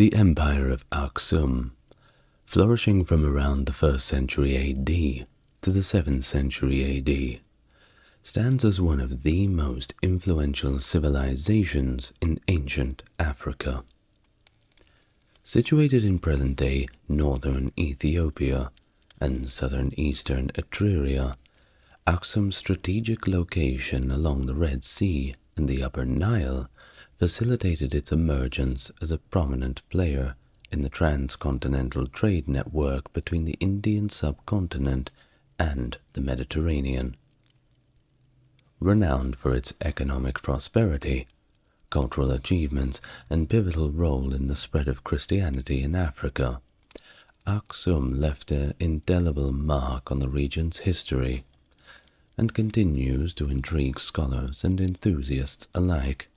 The Empire of Aksum, flourishing from around the 1st century AD to the 7th century AD, stands as one of the most influential civilizations in ancient Africa. Situated in present-day northern Ethiopia and southern eastern Eritrea, Aksum's strategic location along the Red Sea and the Upper Nile facilitated its emergence as a prominent player in the transcontinental trade network between the Indian subcontinent and the Mediterranean. Renowned for its economic prosperity, cultural achievements, and pivotal role in the spread of Christianity in Africa, Aksum left an indelible mark on the region's history and continues to intrigue scholars and enthusiasts alike.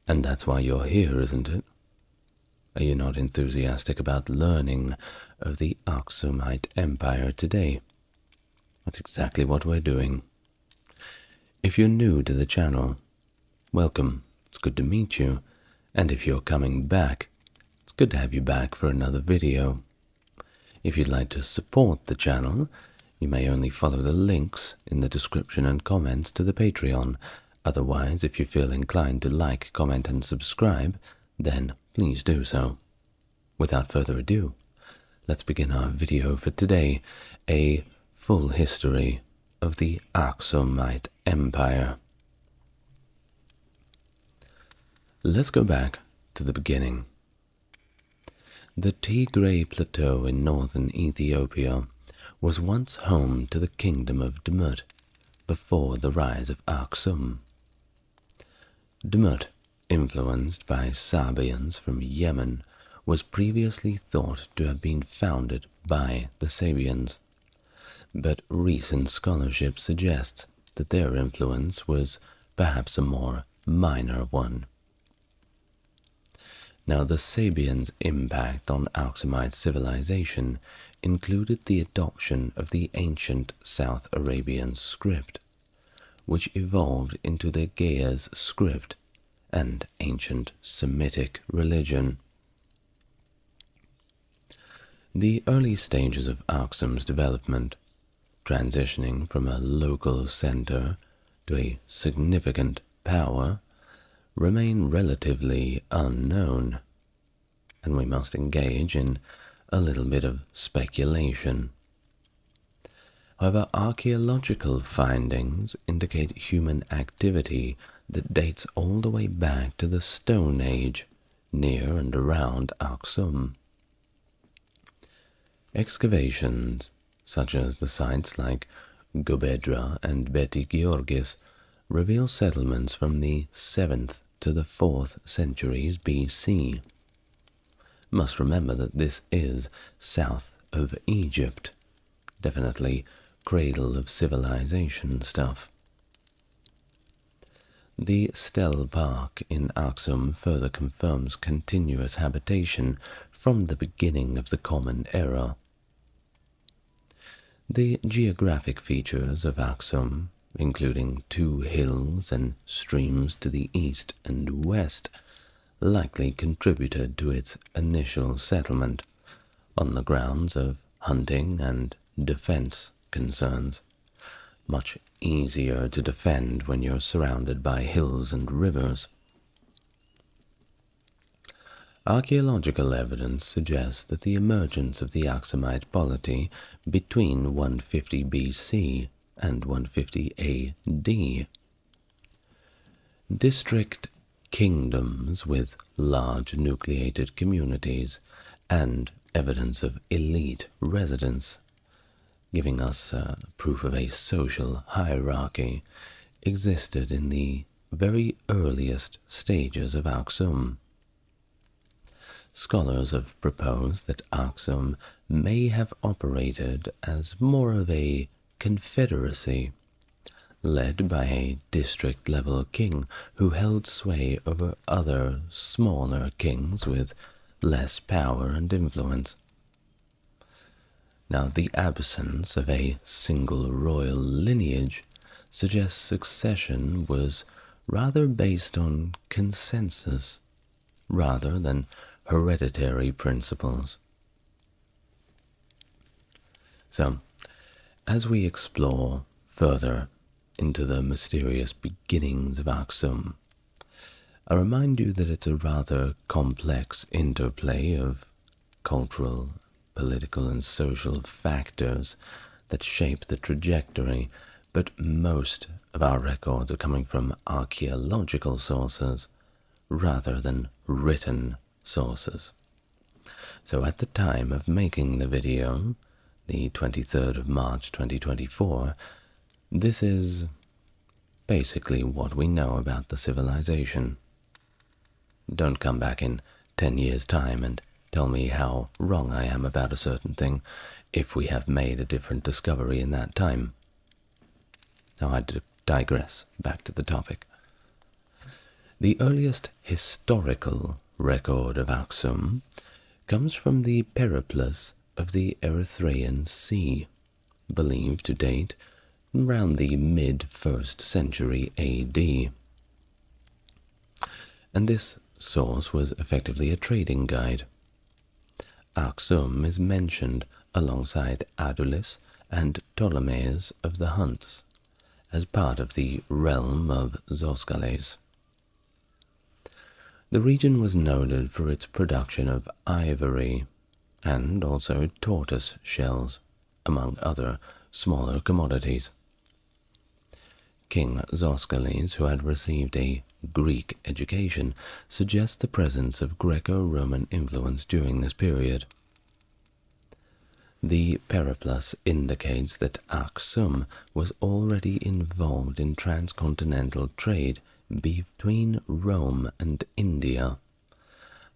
And that's why you're here, isn't it? Are you not enthusiastic about learning of the Aksumite Empire today? That's exactly what we're doing. If you're new to the channel, welcome, it's good to meet you, and if you're coming back, it's good to have you back for another video. If you'd like to support the channel, you may only follow the links in the description and comments to the Patreon. Otherwise, if you feel inclined to like, comment, and subscribe, then please do so. Without further ado, let's begin our video for today, a full history of the Aksumite Empire. Let's go back to the beginning. The Tigray Plateau in northern Ethiopia was once home to the Kingdom of Dmut before the rise of Aksum. Dmut, influenced by Sabians from Yemen, was previously thought to have been founded by the Sabians, but recent scholarship suggests that their influence was perhaps a more minor one. Now, the Sabians' impact on Aksumite civilization included the adoption of the ancient South Arabian script, which evolved into the Ge'ez script and ancient Semitic religion. The early stages of Aksum's development, transitioning from a local center to a significant power, remain relatively unknown, and we must engage in a little bit of speculation. However, archaeological findings indicate human activity that dates all the way back to the Stone Age, near and around Aksum. Excavations, such as the sites like Gobedra and Beti Georgis, reveal settlements from the 7th to the 4th centuries BC. Must remember that this is south of Egypt, definitely cradle of civilization stuff. The Stel Park in Aksum further confirms continuous habitation from the beginning of the Common Era. The geographic features of Aksum, including 2 hills and streams to the east and west, likely contributed to its initial settlement on the grounds of hunting and defense concerns. Much easier to defend when you're surrounded by hills and rivers. Archaeological evidence suggests that the emergence of the Aksumite polity between 150 BC and 150 AD. District kingdoms with large nucleated communities and evidence of elite residence, giving us proof of a social hierarchy, existed in the very earliest stages of Aksum. Scholars have proposed that Aksum may have operated as more of a confederacy, led by a district-level king who held sway over other smaller kings with less power and influence. Now, the absence of a single royal lineage suggests succession was rather based on consensus rather than hereditary principles. So, as we explore further into the mysterious beginnings of Aksum, I remind you that it's a rather complex interplay of cultural, political, and social factors that shape the trajectory, but most of our records are coming from archaeological sources rather than written sources. So at the time of making the video, the 23rd of March 2024, this is basically what we know about the civilization. Don't come back in 10 years' time and tell me how wrong I am about a certain thing if we have made a different discovery in that time. Now I digress back to the topic. The earliest historical record of Aksum comes from the periplus of the Erythraean Sea, believed to date around the mid-1st century AD. And this source was effectively a trading guide. Aksum is mentioned alongside Adulis and Ptolemies of the Hunts as part of the realm of Zoskales. The region was noted for its production of ivory and also tortoise shells, among other smaller commodities. King Zoskales, who had received a Greek education, suggests the presence of Greco-Roman influence during this period. The periplus indicates that Aksum was already involved in transcontinental trade between Rome and India,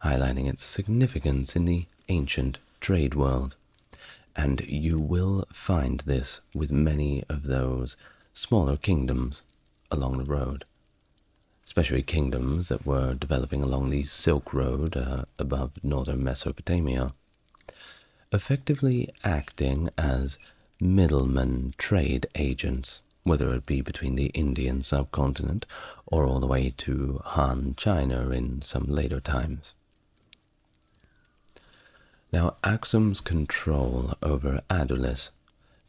highlighting its significance in the ancient trade world. And you will find this with many of those smaller kingdoms along the road, especially kingdoms that were developing along the Silk Road above northern Mesopotamia, effectively acting as middlemen trade agents, whether it be between the Indian subcontinent or all the way to Han China in some later times. Now, Aksum's control over Adulis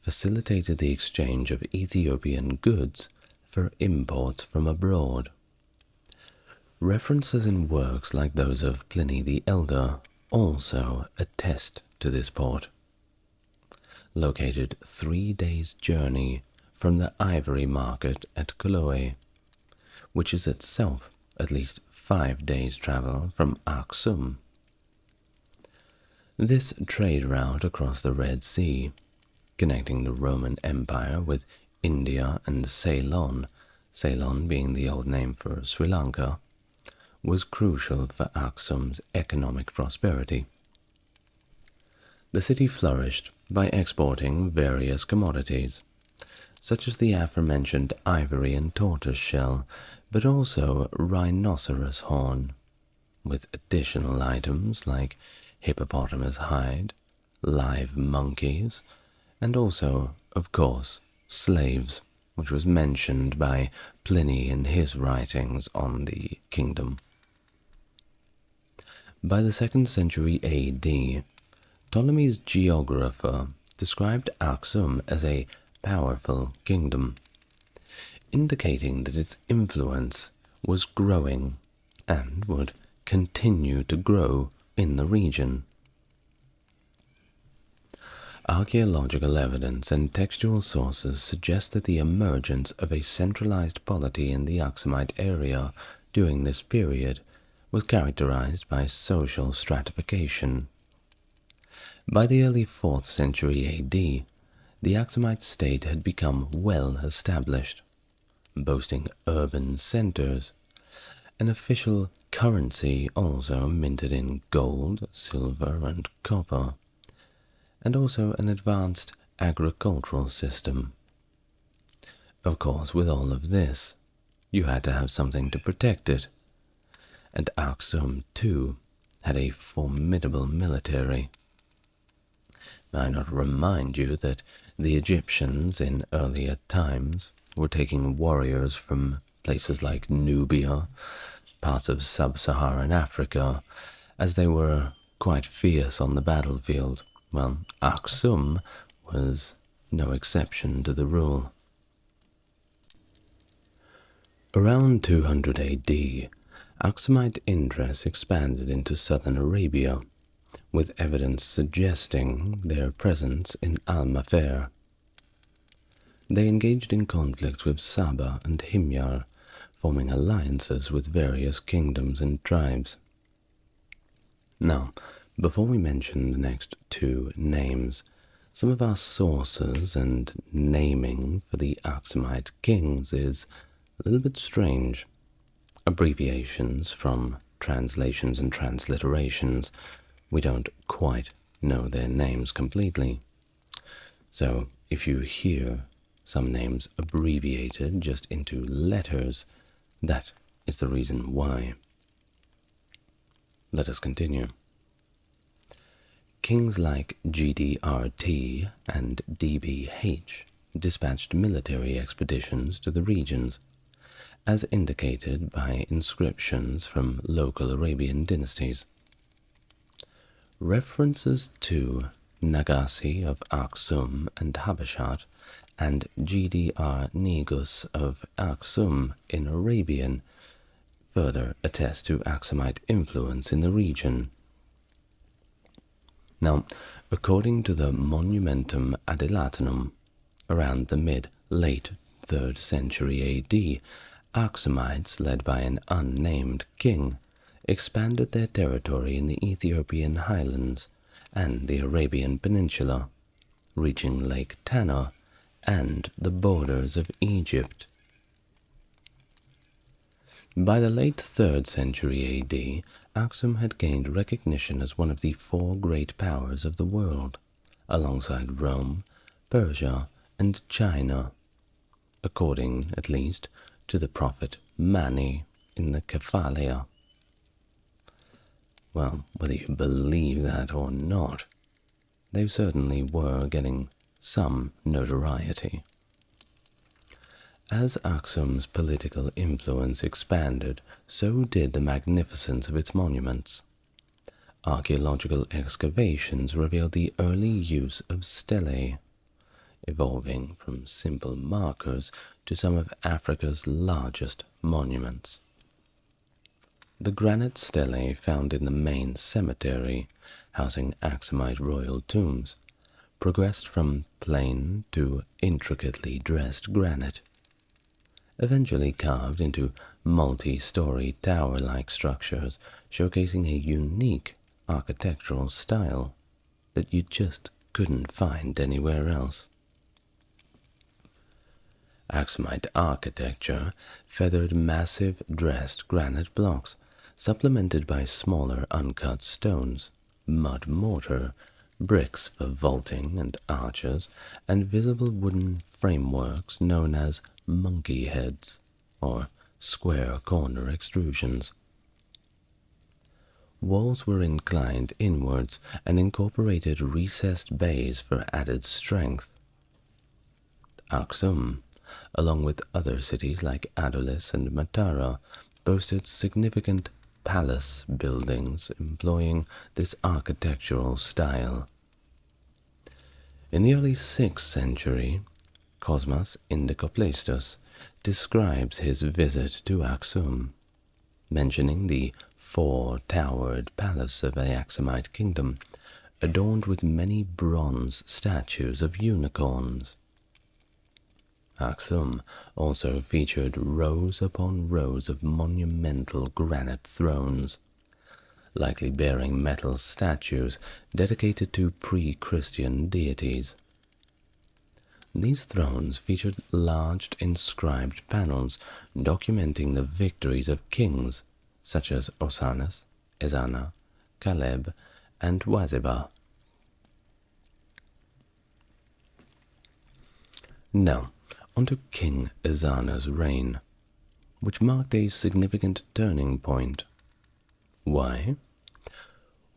facilitated the exchange of Ethiopian goods for imports from abroad. References in works like those of Pliny the Elder also attest to this port. Located 3 days' journey from the ivory market at Koloe, which is itself at least 5 days' travel from Aksum. This trade route across the Red Sea, connecting the Roman Empire with India and Ceylon, Ceylon being the old name for Sri Lanka, was crucial for Aksum's economic prosperity. The city flourished by exporting various commodities, such as the aforementioned ivory and tortoise shell, but also rhinoceros horn, with additional items like hippopotamus hide, live monkeys, and also, of course, slaves, which was mentioned by Pliny in his writings on the kingdom. By the 2nd century AD, Ptolemy's geographer described Aksum as a powerful kingdom, indicating that its influence was growing and would continue to grow in the region. Archaeological evidence and textual sources suggest that the emergence of a centralized polity in the Aksumite area during this period was characterized by social stratification. By the early 4th century AD, the Aksumite state had become well established, boasting urban centers, an official currency also minted in gold, silver, and copper, and also an advanced agricultural system. Of course, with all of this, you had to have something to protect it, and Aksum, too, had a formidable military. May I not remind you that the Egyptians in earlier times were taking warriors from places like Nubia, parts of sub-Saharan Africa, as they were quite fierce on the battlefield. Well, Aksum was no exception to the rule. Around 200 AD, Aksumite interests expanded into southern Arabia, with evidence suggesting their presence in Al-Mafer. They engaged in conflicts with Saba and Himyar, forming alliances with various kingdoms and tribes. Now, before we mention the next two names, some of our sources and naming for the Aksumite kings is a little bit strange. Abbreviations from translations and transliterations, we don't quite know their names completely. So if you hear some names abbreviated just into letters, that is the reason why. Let us continue. Kings like GDRT and DBH dispatched military expeditions to the regions, as indicated by inscriptions from local Arabian dynasties. References to Nagasi of Aksum and Habashat and GDR Negus of Aksum in Arabian further attest to Aksumite influence in the region. Now, according to the Monumentum Adilatinum, around the mid-late 3rd century AD, Aksumites, led by an unnamed king, expanded their territory in the Ethiopian highlands and the Arabian Peninsula, reaching Lake Tana and the borders of Egypt. By the late 3rd century AD, Aksum had gained recognition as one of the 4 great powers of the world, alongside Rome, Persia, and China, according, at least, to the prophet Mani in the Kephalia. Well, whether you believe that or not, they certainly were getting some notoriety. As Aksum's political influence expanded, so did the magnificence of its monuments. Archaeological excavations revealed the early use of stelae, evolving from simple markers to some of Africa's largest monuments. The granite stelae found in the main cemetery, housing Aksumite royal tombs, progressed from plain to intricately dressed granite, eventually carved into multi-story tower-like structures, showcasing a unique architectural style that you just couldn't find anywhere else. Aksumite architecture feathered massive dressed granite blocks, supplemented by smaller uncut stones, mud mortar, bricks for vaulting and arches, and visible wooden frameworks known as monkey heads, or square corner extrusions. Walls were inclined inwards and incorporated recessed bays for added strength. Aksum, along with other cities like Adolis and Matara, boasted significant palace buildings employing this architectural style. In the early 6th century, Cosmas Indicopleustos describes his visit to Aksum, mentioning the 4-towered palace of the Aksumite kingdom, adorned with many bronze statues of unicorns. Aksum also featured rows upon rows of monumental granite thrones, likely bearing metal statues dedicated to pre-Christian deities. These thrones featured large inscribed panels documenting the victories of kings such as Osanas, Ezana, Caleb, and Wazeba. Now, onto King Ezana's reign, which marked a significant turning point. Why?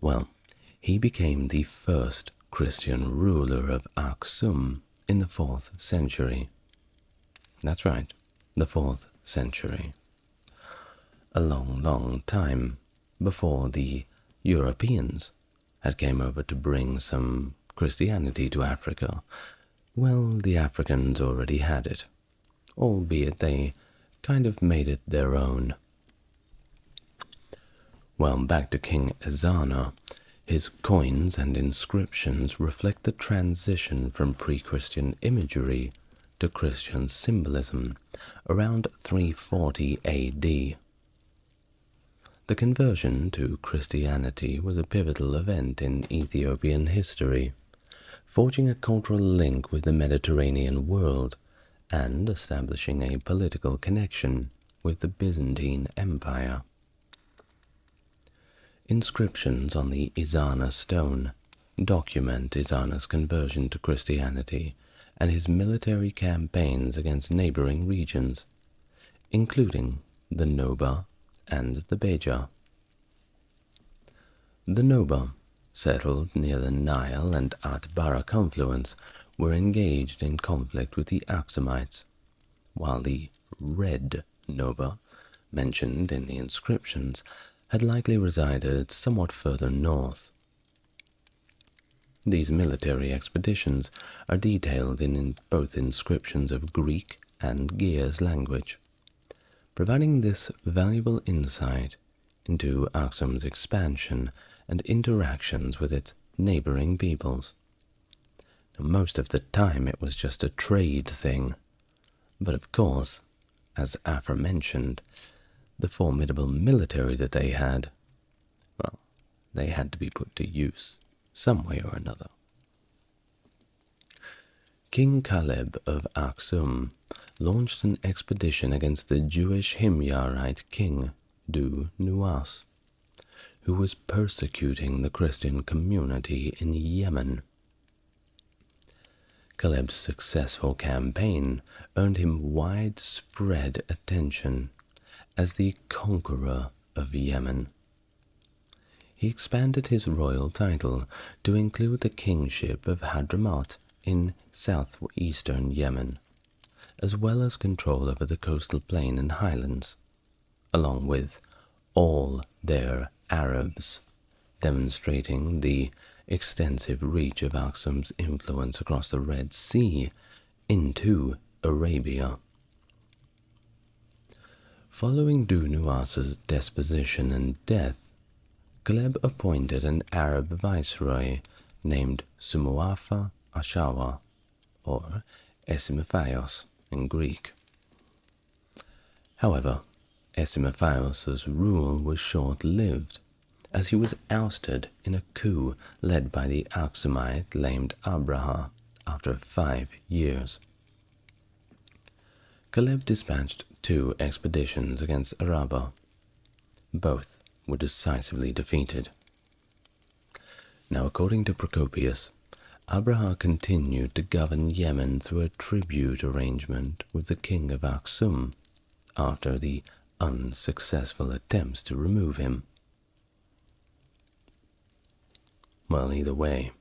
Well, he became the first Christian ruler of Aksum in the 4th century. That's right, the 4th century. A long, long time before the Europeans had came over to bring some Christianity to Africa, well, the Africans already had it, albeit they kind of made it their own. Well, back to King Ezana, his coins and inscriptions reflect the transition from pre-Christian imagery to Christian symbolism around 340 AD. The conversion to Christianity was a pivotal event in Ethiopian history, forging a cultural link with the Mediterranean world and establishing a political connection with the Byzantine Empire. Inscriptions on the Ezana stone document Ezana's conversion to Christianity and his military campaigns against neighboring regions, including the Noba and the Beja. The Noba, settled near the Nile and Atbara confluence, were engaged in conflict with the Aksumites, while the Red Noba, mentioned in the inscriptions, had likely resided somewhat further north. These military expeditions are detailed in both inscriptions of Greek and Ge'ez language, providing this valuable insight into Aksum's expansion and interactions with its neighboring peoples. Now, most of the time it was just a trade thing, but of course, as aforementioned, the formidable military that they had, well, they had to be put to use some way or another. King Caleb of Aksum launched an expedition against the Jewish Himyarite king Du Nuwas, who was persecuting the Christian community in Yemen. Caleb's successful campaign earned him widespread attention as the conqueror of Yemen. He expanded his royal title to include the kingship of Hadramaut in southeastern Yemen, as well as control over the coastal plain and highlands, along with all their Arabs, demonstrating the extensive reach of Aksum's influence across the Red Sea into Arabia. Following Du Nuwas's deposition and death, Caleb appointed an Arab viceroy named Sumuafa Ashawa, or Esimaphaios in Greek. However, Esimaphaios' rule was short-lived, as he was ousted in a coup led by the Aksumite named Abraha after 5 years. Caleb dispatched 2 expeditions against Araba. Both were decisively defeated. Now, according to Procopius, Abraha continued to govern Yemen through a tribute arrangement with the king of Aksum after the unsuccessful attempts to remove him. Well, either way,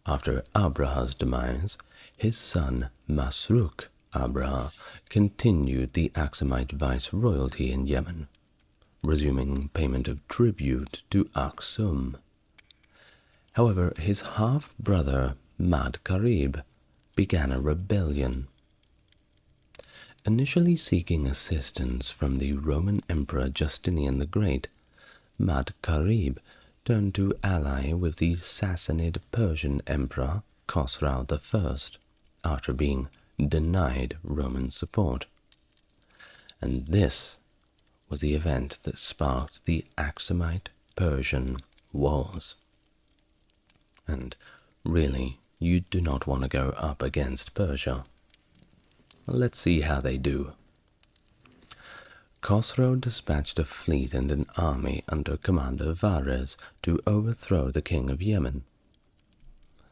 after Abraha's demise, his son Masruk Abraha continued the Aksumite viceroyalty in Yemen, resuming payment of tribute to Aksum. However, his half-brother Mad Karib began a rebellion. Initially seeking assistance from the Roman Emperor Justinian the Great, Mad Karib turned to ally with the Sassanid Persian Emperor Khosrau I after being denied Roman support. And this was the event that sparked the Aksumite-Persian Wars. And really, you do not want to go up against Persia. Let's see how they do. Khosrau dispatched a fleet and an army under Commander Vares to overthrow the king of Yemen.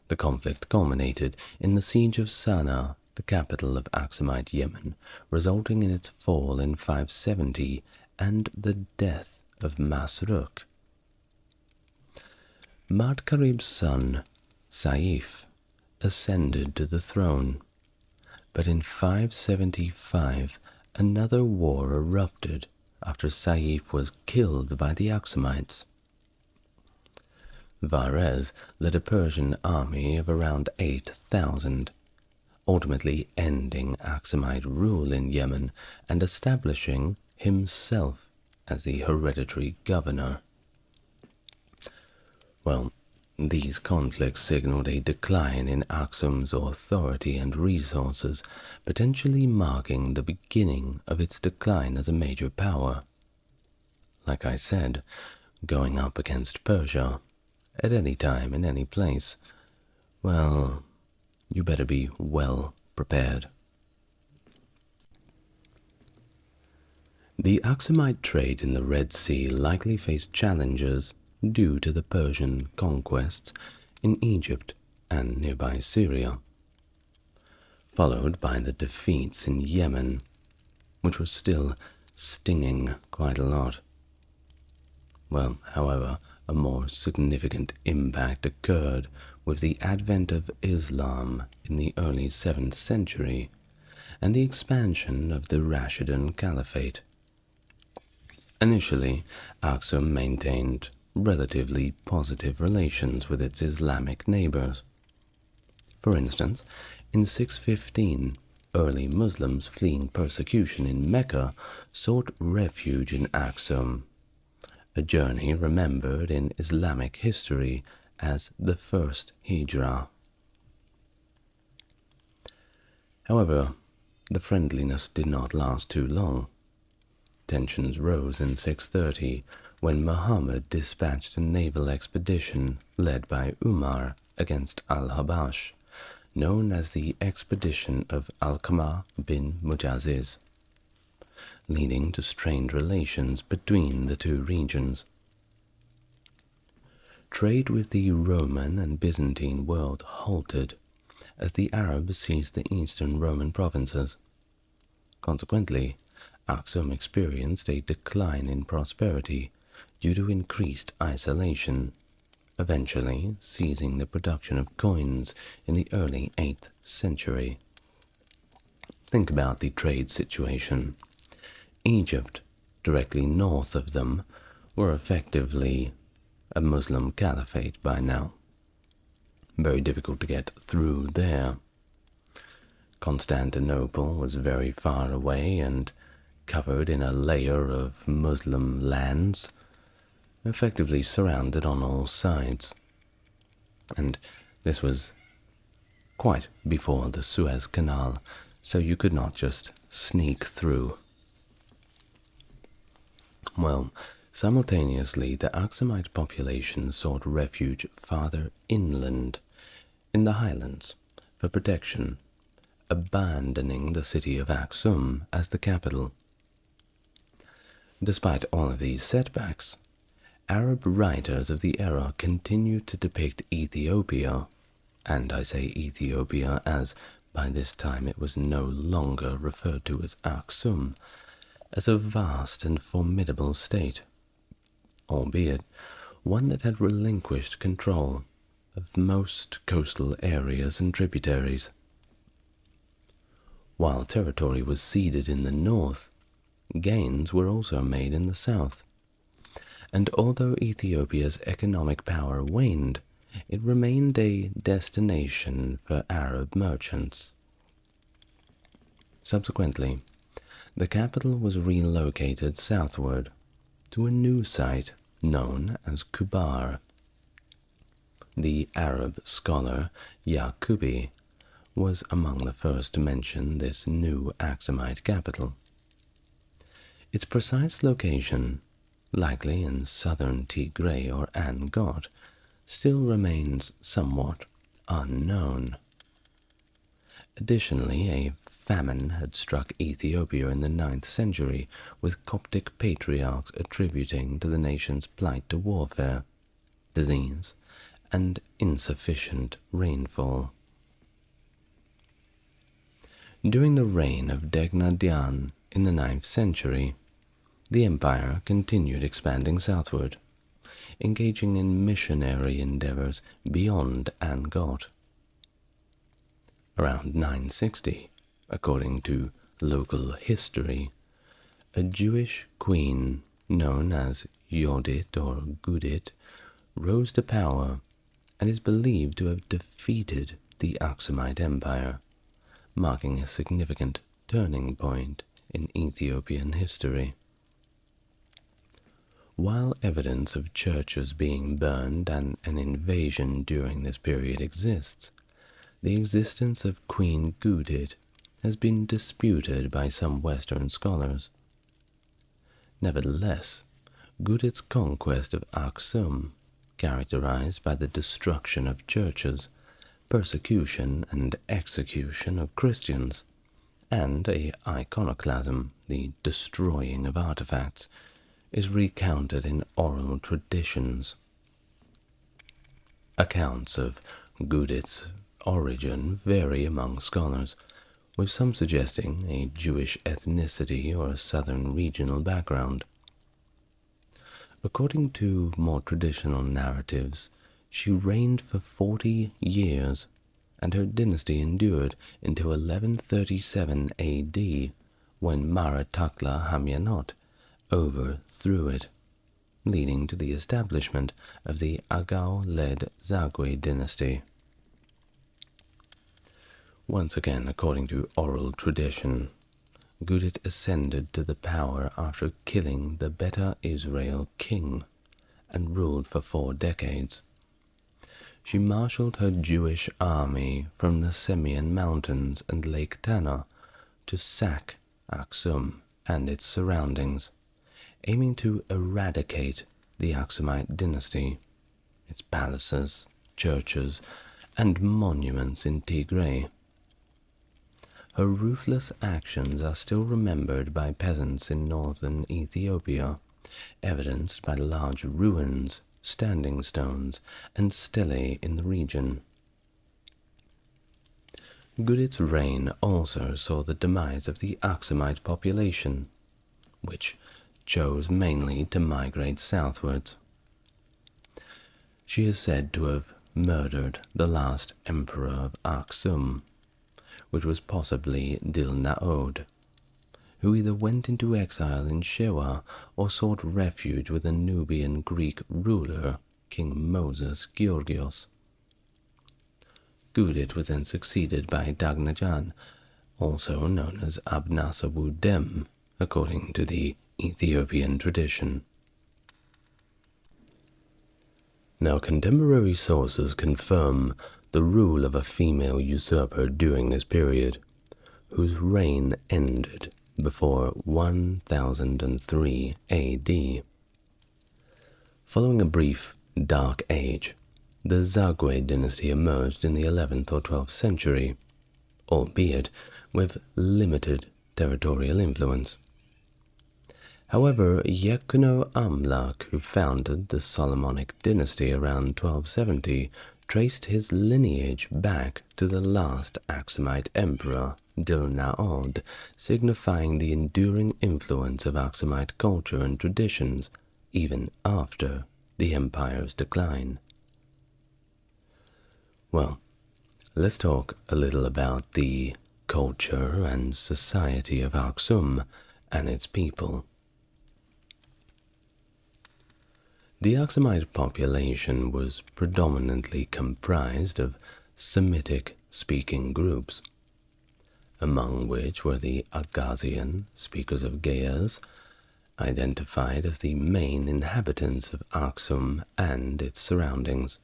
The conflict culminated in the siege of Sana'a, the capital of Aksumite Yemen, resulting in its fall in 570 and the death of Masruk. Mad Karib's son, Saif, ascended to the throne, but in 575 another war erupted after Saif was killed by the Aksumites. Varez led a Persian army of around 8,000, ultimately ending Aksumite rule in Yemen and establishing himself as the hereditary governor. Well, these conflicts signaled a decline in Aksum's authority and resources, potentially marking the beginning of its decline as a major power. Like I said, going up against Persia, at any time, in any place, well, you better be well prepared. The Aksumite trade in the Red Sea likely faced challenges due to the Persian conquests in Egypt and nearby Syria, followed by the defeats in Yemen, which were still stinging quite a lot. Well, however, a more significant impact occurred with the advent of Islam in the early 7th century and the expansion of the Rashidun Caliphate. Initially, Aksum maintained relatively positive relations with its Islamic neighbors. For instance, in 615, early Muslims fleeing persecution in Mecca sought refuge in Aksum, a journey remembered in Islamic history as the first Hijrah. However, the friendliness did not last too long. Tensions rose in 630 when Muhammad dispatched a naval expedition led by Umar against al-Habash, known as the Expedition of Alqamah bin Mujaziz, leading to strained relations between the two regions. Trade with the Roman and Byzantine world halted as the Arabs seized the eastern Roman provinces. Consequently, Aksum experienced a decline in prosperity due to increased isolation, eventually ceasing the production of coins in the early 8th century. Think about the trade situation. Egypt, directly north of them, were effectively a Muslim caliphate by now. Very difficult to get through there. Constantinople was very far away and covered in a layer of Muslim lands, effectively surrounded on all sides. And this was quite before the Suez Canal, so you could not just sneak through. Well, simultaneously, the Aksumite population sought refuge farther inland, in the highlands, for protection, abandoning the city of Aksum as the capital. Despite all of these setbacks, Arab writers of the era continued to depict Ethiopia, and I say Ethiopia as by this time it was no longer referred to as Aksum, as a vast and formidable state, albeit one that had relinquished control of most coastal areas and tributaries. While territory was ceded in the north, gains were also made in the south. And although Ethiopia's economic power waned, it remained a destination for Arab merchants. Subsequently, the capital was relocated southward to a new site known as Kubar. The Arab scholar Yaqubi was among the first to mention this new Aksumite capital. Its precise location, likely in southern Tigray or Angot, still remains somewhat unknown. Additionally, a famine had struck Ethiopia in the 9th century, with Coptic patriarchs attributing to the nation's plight to warfare, disease, and insufficient rainfall. During the reign of Degnadian in the 9th century, the empire continued expanding southward, engaging in missionary endeavors beyond Angot. Around 960, according to local history, a Jewish queen known as Yodit or Gudit rose to power and is believed to have defeated the Aksumite Empire, marking a significant turning point in Ethiopian history. While evidence of churches being burned and an invasion during this period exists, the existence of Queen Gudit has been disputed by some Western scholars. Nevertheless, Gudit's conquest of Aksum, characterized by the destruction of churches, persecution and execution of Christians, and a iconoclasm, the destroying of artifacts, is recounted in oral traditions. Accounts of Gudit's origin vary among scholars, with some suggesting a Jewish ethnicity or a southern regional background. According to more traditional narratives, she reigned for 40 years, and her dynasty endured until 1137 AD, when Maratakla Hamyanot overthrew it, leading to the establishment of the Agao-led Zagwe dynasty. Once again, according to oral tradition, Gudit ascended to the power after killing the Beta Israel king and ruled for 4 decades. She marshaled her Jewish army from the Semien Mountains and Lake Tana to sack Aksum and its surroundings, aiming to eradicate the Aksumite dynasty, its palaces, churches, and monuments in Tigray. Her ruthless actions are still remembered by peasants in northern Ethiopia, evidenced by the large ruins, standing stones, and stelae in the region. Gudit's reign also saw the demise of the Aksumite population, which chose mainly to migrate southwards. She is said to have murdered the last emperor of Aksum, which was possibly Dil-Naod, who either went into exile in Shewa or sought refuge with a Nubian Greek ruler, King Moses Georgios. Gudit was then succeeded by Dagnajan, also known as Abnasawu-Dem, according to the Ethiopian tradition. Now, contemporary sources confirm the rule of a female usurper during this period, whose reign ended before 1003 AD. Following a brief dark age, the Zagwe dynasty emerged in the 11th or 12th century, albeit with limited territorial influence. However, Yekuno Amlak, who founded the Solomonic dynasty around 1270, traced his lineage back to the last Aksumite emperor, Dil-Naod, signifying the enduring influence of Aksumite culture and traditions even after the empire's decline. Well, let's talk a little about the culture and society of Aksum and its people. The Aksumite population was predominantly comprised of Semitic-speaking groups, among which were the Agazian, speakers of Ge'ez, identified as the main inhabitants of Aksum and its surroundings.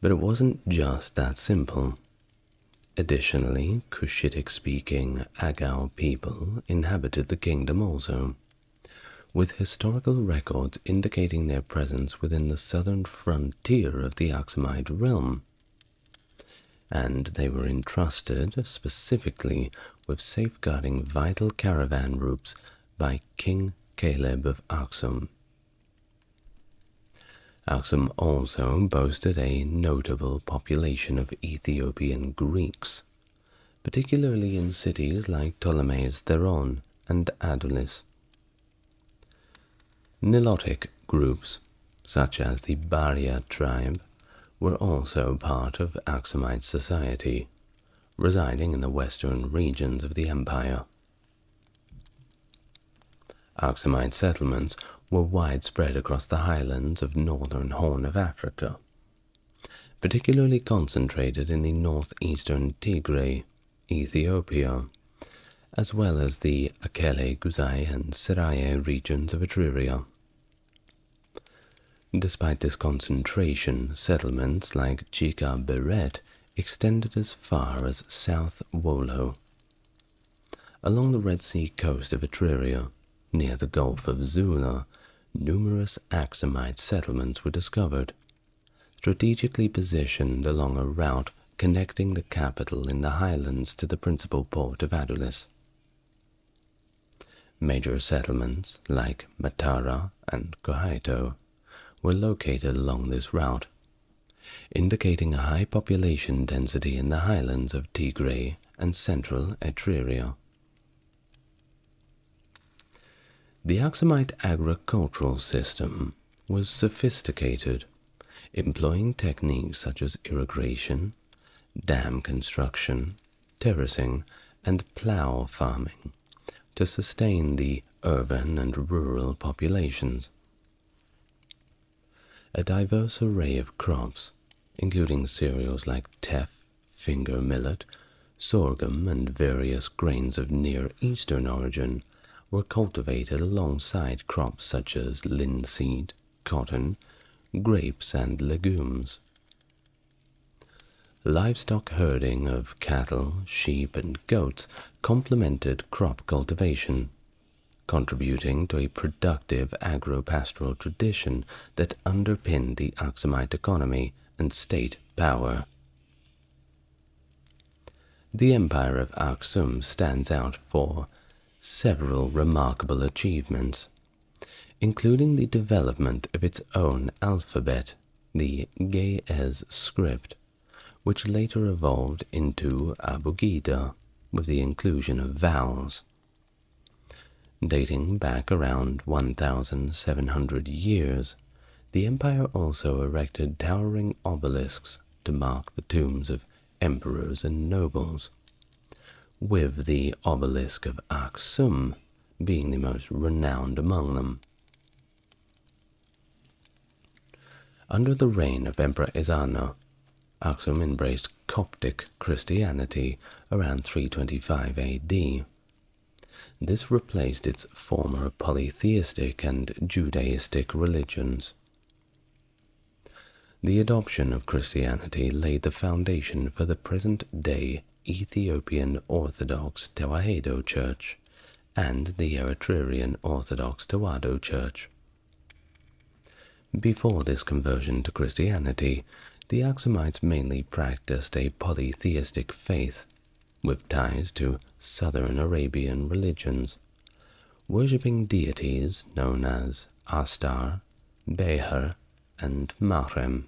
But it wasn't just that simple. Additionally, Cushitic-speaking Agao people inhabited the kingdom also, with historical records indicating their presence within the southern frontier of the Aksumite realm, and they were entrusted specifically with safeguarding vital caravan routes by King Caleb of Aksum. Aksum also boasted a notable population of Ethiopian Greeks, particularly in cities like Ptolemais Theron and Adulis. Nilotic groups, such as the Baria tribe, were also part of Aksumite society, residing in the western regions of the empire. Aksumite settlements were widespread across the highlands of northern Horn of Africa, particularly concentrated in the northeastern Tigray, Ethiopia, as well as the Akele, Guzai, and Seraye regions of Etruria. Despite this concentration, settlements like Chika Beret extended as far as South Wollo. Along the Red Sea coast of Etruria, near the Gulf of Zula, numerous Aksumite settlements were discovered, strategically positioned along a route connecting the capital in the highlands to the principal port of Adulis. Major settlements like Matara and Kohaito were located along this route, indicating a high population density in the highlands of Tigray and central Etruria. The Aksumite agricultural system was sophisticated, employing techniques such as irrigation, dam construction, terracing, and plough farming to sustain the urban and rural populations. A diverse array of crops, including cereals like teff, finger millet, sorghum, and various grains of Near Eastern origin, were cultivated alongside crops such as linseed, cotton, grapes, and legumes. Livestock herding of cattle, sheep, and goats complemented crop cultivation, contributing to a productive agro-pastoral tradition that underpinned the Aksumite economy and state power. The Empire of Aksum stands out for several remarkable achievements, including the development of its own alphabet, the Ge'ez script, which later evolved into Abugida with the inclusion of vowels. Dating back around 1,700 years, the empire also erected towering obelisks to mark the tombs of emperors and nobles, with the obelisk of Aksum being the most renowned among them. Under the reign of Emperor Ezana, Aksum embraced Coptic Christianity around 325 AD. This replaced its former polytheistic and Judaistic religions. The adoption of Christianity laid the foundation for the present-day Ethiopian Orthodox Tewahedo Church and the Eritrean Orthodox Tawado Church. Before this conversion to Christianity, the Aksumites mainly practiced a polytheistic faith, with ties to southern Arabian religions, worshipping deities known as Astar, Beher, and Mahrem.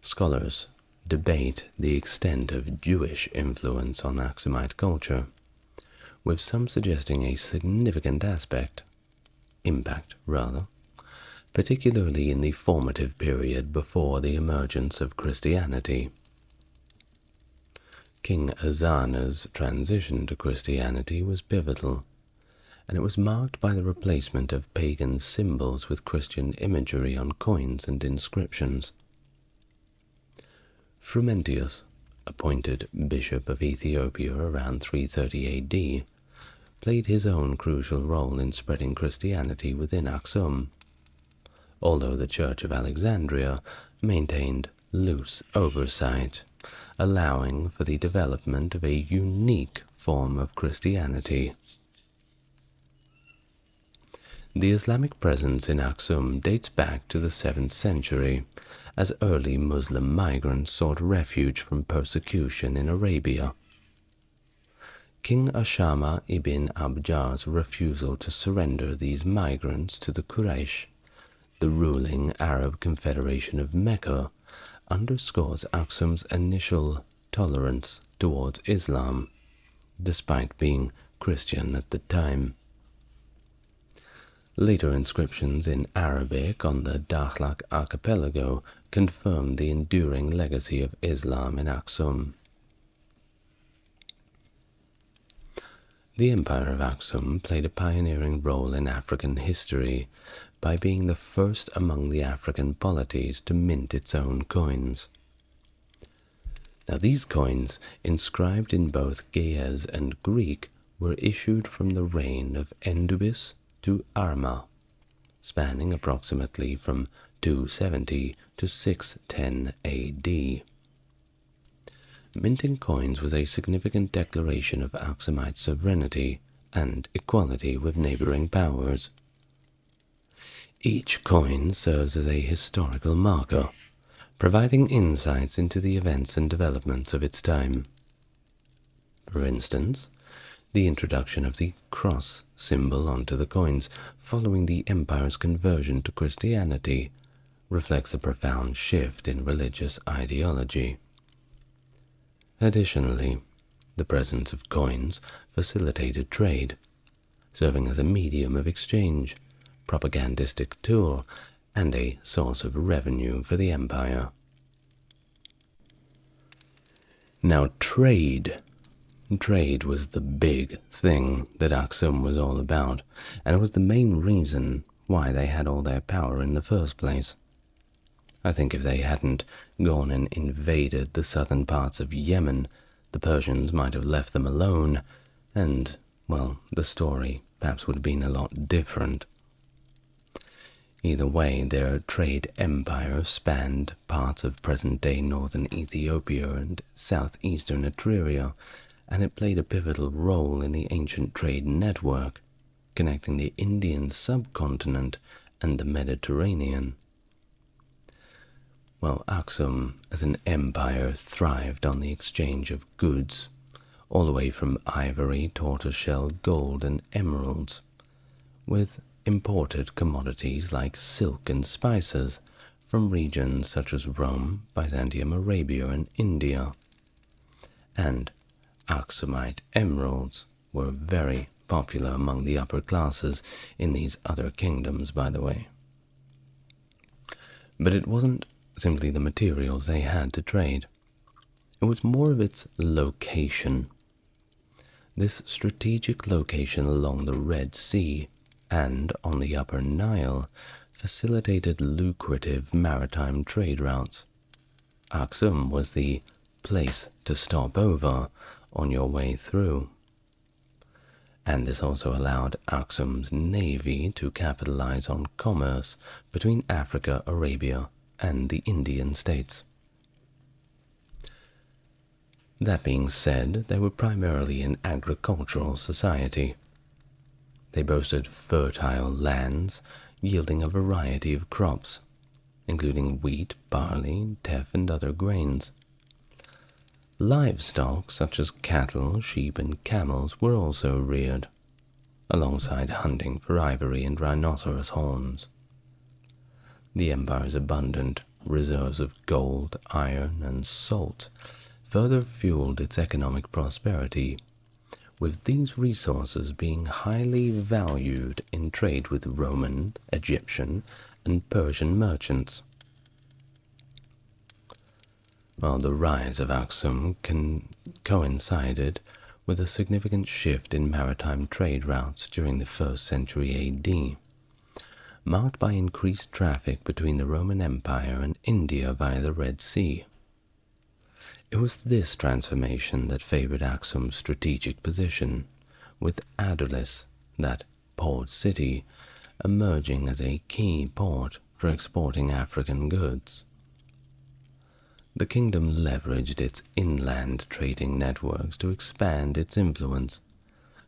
Scholars debate the extent of Jewish influence on Aksumite culture, with some suggesting a significant impact, particularly in the formative period before the emergence of Christianity. King Ezana's transition to Christianity was pivotal, and it was marked by the replacement of pagan symbols with Christian imagery on coins and inscriptions. Frumentius, appointed Bishop of Ethiopia around 330 AD, played his own crucial role in spreading Christianity within Aksum, although the Church of Alexandria maintained loose oversight, allowing for the development of a unique form of Christianity. The Islamic presence in Aksum dates back to the 7th century, as early Muslim migrants sought refuge from persecution in Arabia. King Ashama ibn Abjar's refusal to surrender these migrants to the Quraysh, the ruling Arab Confederation of Mecca, underscores Aksum's initial tolerance towards Islam, despite being Christian at the time. Later inscriptions in Arabic on the Dakhla archipelago confirm the enduring legacy of Islam in Aksum. The Empire of Aksum played a pioneering role in African history by being the first among the African polities to mint its own coins. Now these coins, inscribed in both Ge'ez and Greek, were issued from the reign of Endubis to Arma, spanning approximately from 270 to 610 AD. Minting coins was a significant declaration of Aksumite sovereignty and equality with neighboring powers. Each coin serves as a historical marker, providing insights into the events and developments of its time. For instance, the introduction of the cross symbol onto the coins following the empire's conversion to Christianity reflects a profound shift in religious ideology. Additionally, the presence of coins facilitated trade, serving as a medium of exchange, propagandistic tool, and a source of revenue for the empire. Now trade was the big thing that Aksum was all about, and it was the main reason why they had all their power in the first place. I think if they hadn't gone and invaded the southern parts of Yemen, the Persians might have left them alone, and, well, the story perhaps would have been a lot different. Either way, their trade empire spanned parts of present-day northern Ethiopia and southeastern Eritrea, and it played a pivotal role in the ancient trade network, connecting the Indian subcontinent and the Mediterranean. Well, Aksum, as an empire, thrived on the exchange of goods, all the way from ivory, tortoiseshell, gold, and emeralds, with imported commodities like silk and spices from regions such as Rome, Byzantium, Arabia, and India. And Aksumite emeralds were very popular among the upper classes in these other kingdoms, by the way. But it wasn't simply the materials they had to trade. It was more of its location. This strategic location along the Red Sea and on the Upper Nile facilitated lucrative maritime trade routes. Aksum was the place to stop over on your way through. And this also allowed Aksum's navy to capitalize on commerce between Africa, Arabia, and the Indian states. That being said, they were primarily an agricultural society. They boasted fertile lands, yielding a variety of crops, including wheat, barley, teff, and other grains. Livestock, such as cattle, sheep, and camels, were also reared, alongside hunting for ivory and rhinoceros horns. The empire's abundant reserves of gold, iron, and salt further fueled its economic prosperity, with these resources being highly valued in trade with Roman, Egyptian, and Persian merchants. While the rise of Aksum coincided with a significant shift in maritime trade routes during the 1st century AD, marked by increased traffic between the Roman Empire and India via the Red Sea. It was this transformation that favored Aksum's strategic position, with Adulis, that port city, emerging as a key port for exporting African goods. The kingdom leveraged its inland trading networks to expand its influence,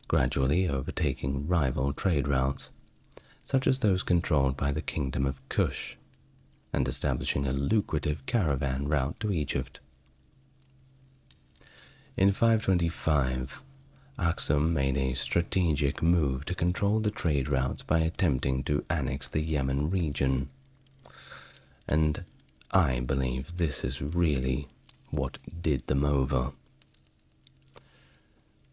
gradually overtaking rival trade routes, such as those controlled by the Kingdom of Kush, and establishing a lucrative caravan route to Egypt. In 525, Aksum made a strategic move to control the trade routes by attempting to annex the Yemen region, and I believe this is really what did them over.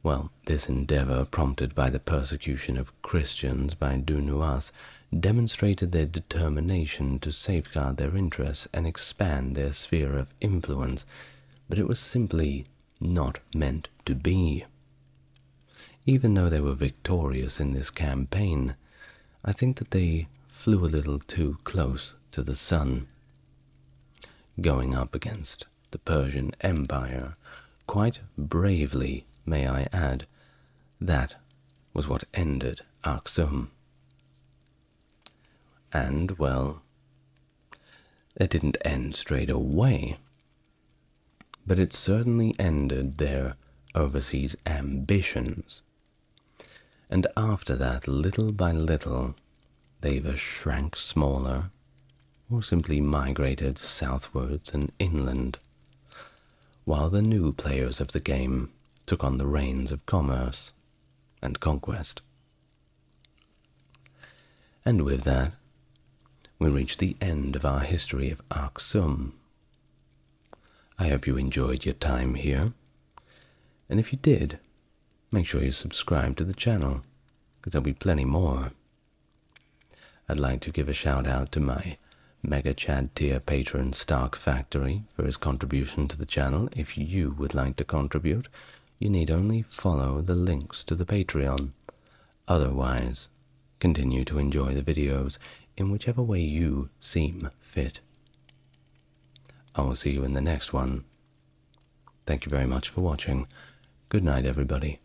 Well, this endeavor, prompted by the persecution of Christians by Dunuas, demonstrated their determination to safeguard their interests and expand their sphere of influence, but it was simply not meant to be. Even though they were victorious in this campaign, I think that they flew a little too close to the sun. Going up against the Persian Empire, quite bravely, may I add, that was what ended Aksum. And, well, it didn't end straight away, but it certainly ended their overseas ambitions. And after that, little by little, they either shrank smaller or simply migrated southwards and inland, while the new players of the game took on the reins of commerce and conquest. And with that, we reach the end of our history of Aksum. I hope you enjoyed your time here, and if you did, make sure you subscribe to the channel, because there'll be plenty more. I'd like to give a shout out to my Mega Chad tier patron Stark Factory for his contribution to the channel. If you would like to contribute, you need only follow the links to the Patreon. Otherwise, continue to enjoy the videos in whichever way you seem fit. I will see you in the next one. Thank you very much for watching. Good night, everybody.